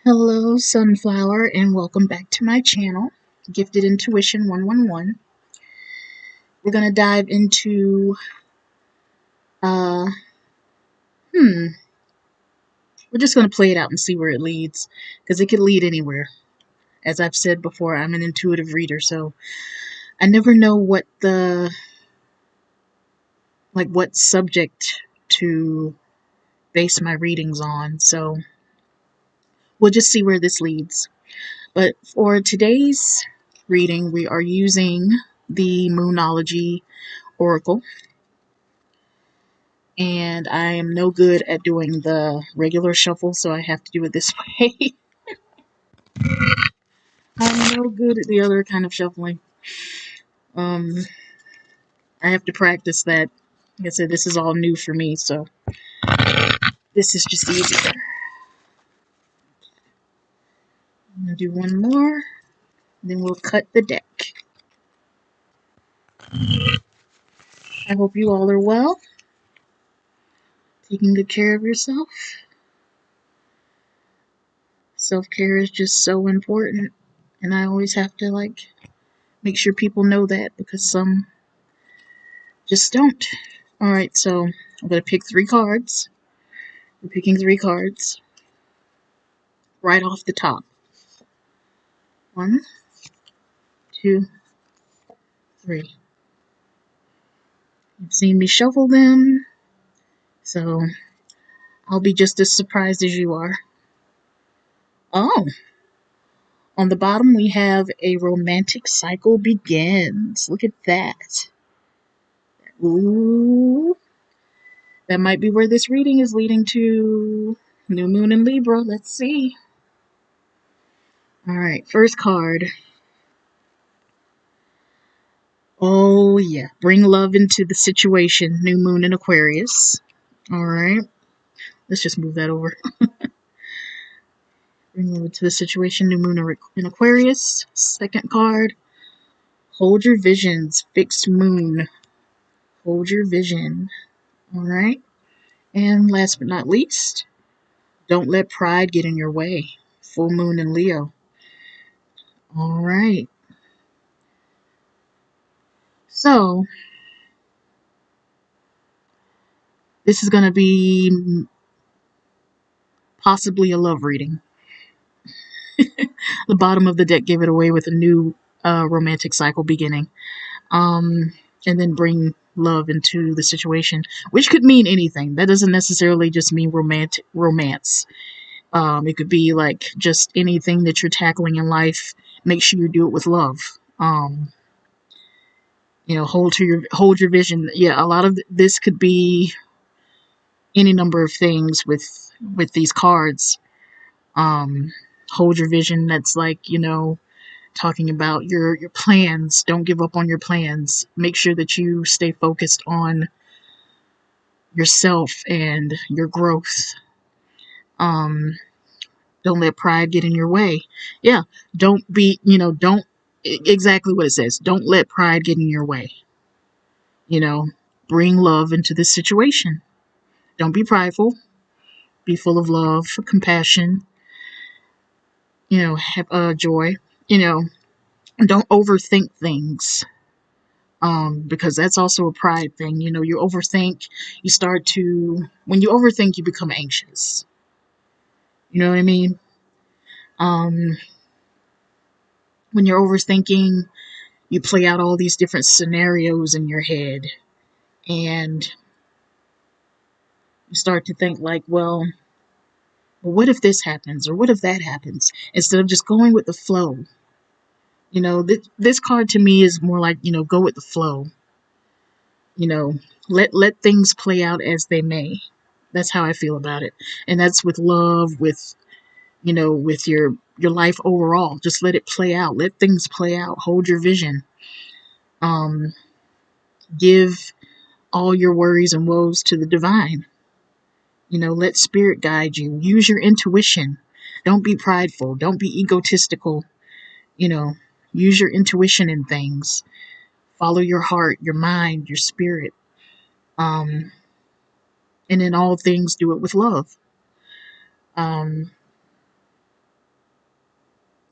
Hello, Sunflower, and welcome back to my channel, Gifted Intuition 111. We're going to dive into, uh, hmm, we're just going to play it out and see where it leads, because it could lead anywhere. As I've said before, I'm an intuitive reader, so I never know what subject to base my readings on, so we'll just see where this leads. But for today's reading, we are using the Moonology Oracle. And I am no good at doing the regular shuffle, so I have to do it this way. I'm no good at the other kind of shuffling. Um, I have to practice that. Like I said, this is all new for me, so this is just easier. I'm gonna do one more, then we'll cut the deck. I hope you all are well, taking good care of yourself. Self-care is just so important, and I always have to make sure people know that because some just don't. Alright, so I'm gonna pick 3 cards. We're picking 3 cards right off the top. 1, 2, 3. You've seen me shuffle them, so I'll be just as surprised as you are. Oh, on the bottom we have a romantic cycle begins. Look at that. Ooh, that might be where this reading is leading to. New moon in Libra. Let's see. Alright, first card. Oh, yeah. Bring love into the situation. New moon in Aquarius. Alright. Let's just move that over. Bring love into the situation. New moon in Aquarius. Second card. Hold your visions. Fixed moon. Hold your vision. Alright. And last but not least, don't let pride get in your way. Full moon in Leo. Alright. So, this is going to be possibly a love reading. The bottom of the deck gave it away with a new romantic cycle beginning. And then bring love into the situation, which could mean anything. That doesn't necessarily just mean romance. It could be like just anything that you're tackling in life. Make sure you do it with love. Hold your vision. Yeah, a lot of this could be any number of things with these cards. Hold your vision. That's talking about your plans. Don't give up on your plans. Make sure that you stay focused on yourself and your growth. Don't let pride get in your way. Yeah, don't exactly what it says. Don't let pride get in your way. Bring love into this situation. Don't be prideful. Be full of love, compassion. Have joy. Don't overthink things. Because that's also a pride thing. You overthink, when you overthink, you become anxious. You know what I mean? When you're overthinking, you play out all these different scenarios in your head, and you start to think well, what if this happens, or what if that happens, instead of just going with the flow. This card to me is more like, go with the flow. Let things play out as they may. That's how I feel about it. And that's with love, with with your life overall. Just let it play out. Let things play out. Hold your vision. Give all your worries and woes to the divine. Let spirit guide you. Use your intuition. Don't be prideful. Don't be egotistical. Use your intuition in things. Follow your heart, your mind, your spirit. And in all things, do it with love.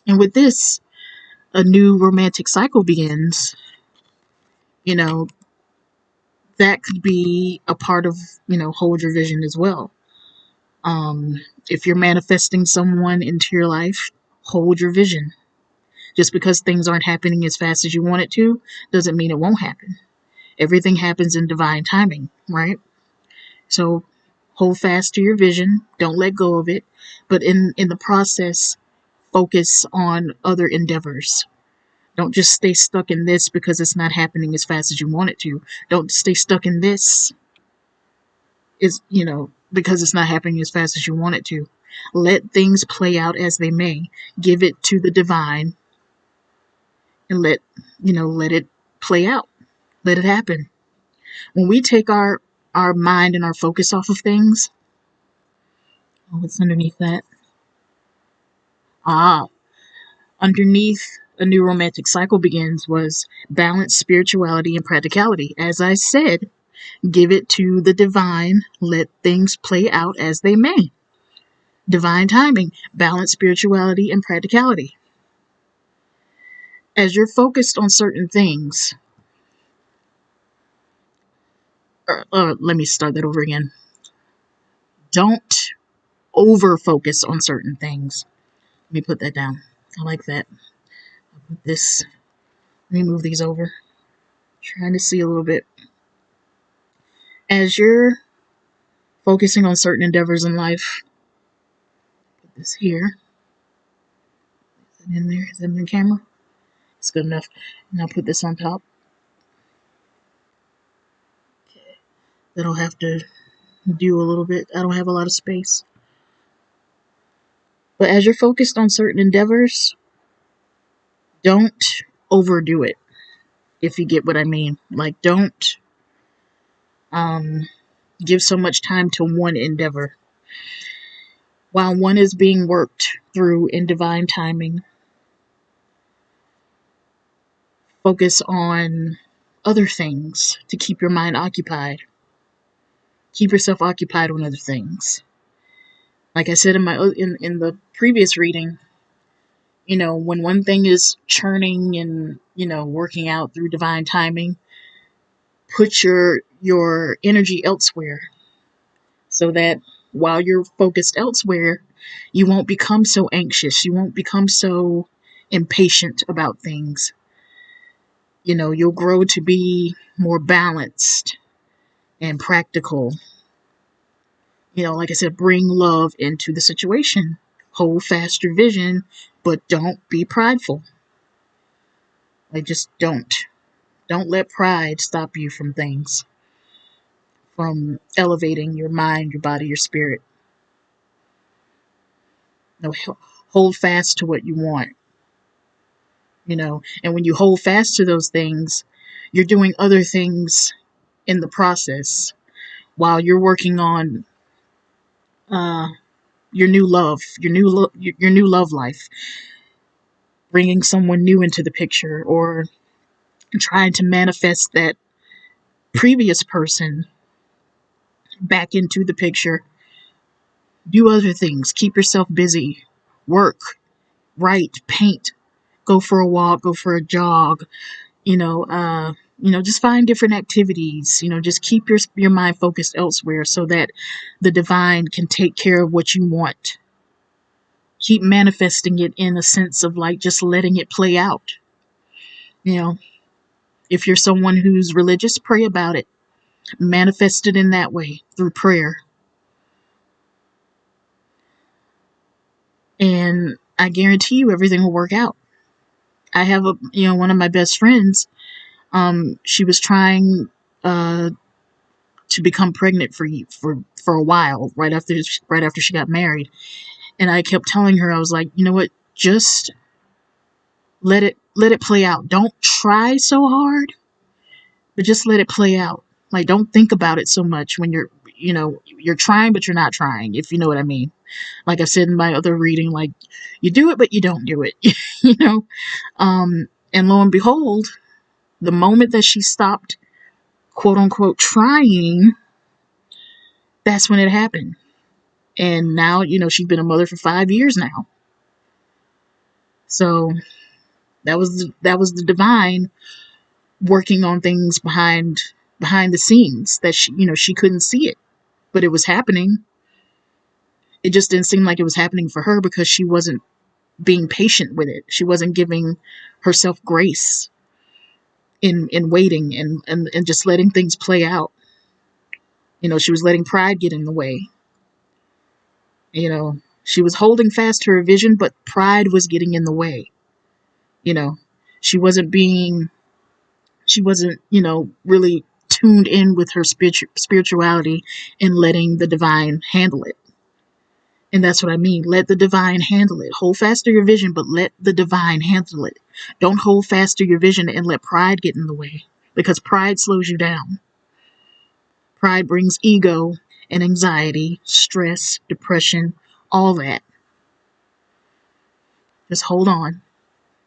And with this, a new romantic cycle begins. You know, that could be a part of, hold your vision as well. Um, if you're manifesting someone into your life, hold your vision. Just because things aren't happening as fast as you want it to, doesn't mean it won't happen. Everything happens in divine timing, right? So hold fast to your vision. Don't let go of it. But in the process, focus on other endeavors. Don't just stay stuck in this because it's not happening as fast as you want it to. Don't stay stuck in this because it's not happening as fast as you want it to. Let things play out as they may. Give it to the divine and let it play out. Let it happen. When we take our mind and our focus off of things, what's underneath that? Ah, underneath a new romantic cycle begins was balance, spirituality, and practicality. As I said, give it to the divine. Let things play out as they may. Divine timing, balance, spirituality, and practicality. As you're focused on certain things, let me start that over again. Don't over focus on certain things. Let me put that down. I like that. I'll put this. Let me move these over. Trying to see a little bit. As you're focusing on certain endeavors in life, put this here. Is it in there? Is it in the camera? It's good enough. And I'll put this on top. Okay. That'll have to do a little bit. I don't have a lot of space. But as you're focused on certain endeavors, don't overdo it. If you get what I mean. Like, don't give so much time to one endeavor. While one is being worked through in divine timing, focus on other things to keep your mind occupied. Keep yourself occupied on other things. Like I said in the previous reading, when one thing is churning and working out through divine timing, put your energy elsewhere, so that while you're focused elsewhere, you won't become so anxious. You won't become so impatient about things. You'll grow to be more balanced and practical. Like I said, bring love into the situation. Hold fast your vision, but don't be prideful. Like, just don't. Don't let pride stop you from things, from elevating your mind, your body, your spirit. No, hold fast to what you want. And when you hold fast to those things, you're doing other things in the process while you're working on your new love, your new love life, bringing someone new into the picture, or trying to manifest that previous person back into the picture. Do other things. Keep yourself busy. Work, write, paint, go for a walk, go for a jog. Just find different activities. Just keep your mind focused elsewhere so that the divine can take care of what you want. Keep manifesting it in a sense of like just letting it play out. If you're someone who's religious, pray about it. Manifest it in that way through prayer. And I guarantee you everything will work out. I have one of my best friends. She was trying to become pregnant for a while right after she got married, and I kept telling her, I was like, you know what, just let it play out. Don't try so hard, but just let it play out. Like, don't think about it so much when you're trying, but you're not trying, if you know what I mean. Like I said in my other reading, like, you do it, but you don't do it. And lo and behold, the moment that she stopped, quote unquote, trying, that's when it happened. And now, she's been a mother for 5 years now. So that was the divine working on things behind the scenes that she couldn't see it, but it was happening. It just didn't seem like it was happening for her because she wasn't being patient with it. She wasn't giving herself grace in waiting and just letting things play out. She was letting pride get in the way. She was holding fast to her vision, but pride was getting in the way. You know, she wasn't being, she wasn't, really tuned in with her spirituality and letting the divine handle it. And that's what I mean. Let the divine handle it. Hold fast to your vision, but let the divine handle it. Don't hold fast to your vision and let pride get in the way, because pride slows you down. Pride brings ego and anxiety, stress, depression, all that. Just hold on.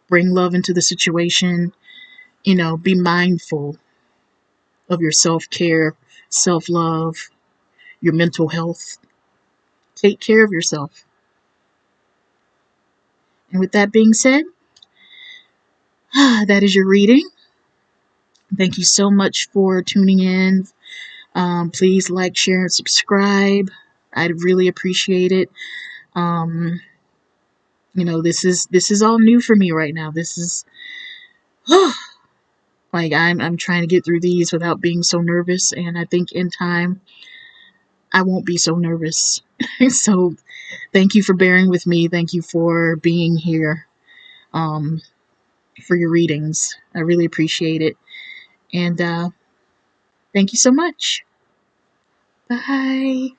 Bring love into the situation. Be mindful of your self-care, self-love, your mental health. Take care of yourself. And with that being said, that is your reading. Thank you so much for tuning in. Please like, share, and subscribe. I'd really appreciate it. This is all new for me right now. This is like I'm trying to get through these without being so nervous, and I think in time I won't be so nervous. So thank you for bearing with me. Thank you for being here for your readings. I really appreciate it. And thank you so much. Bye.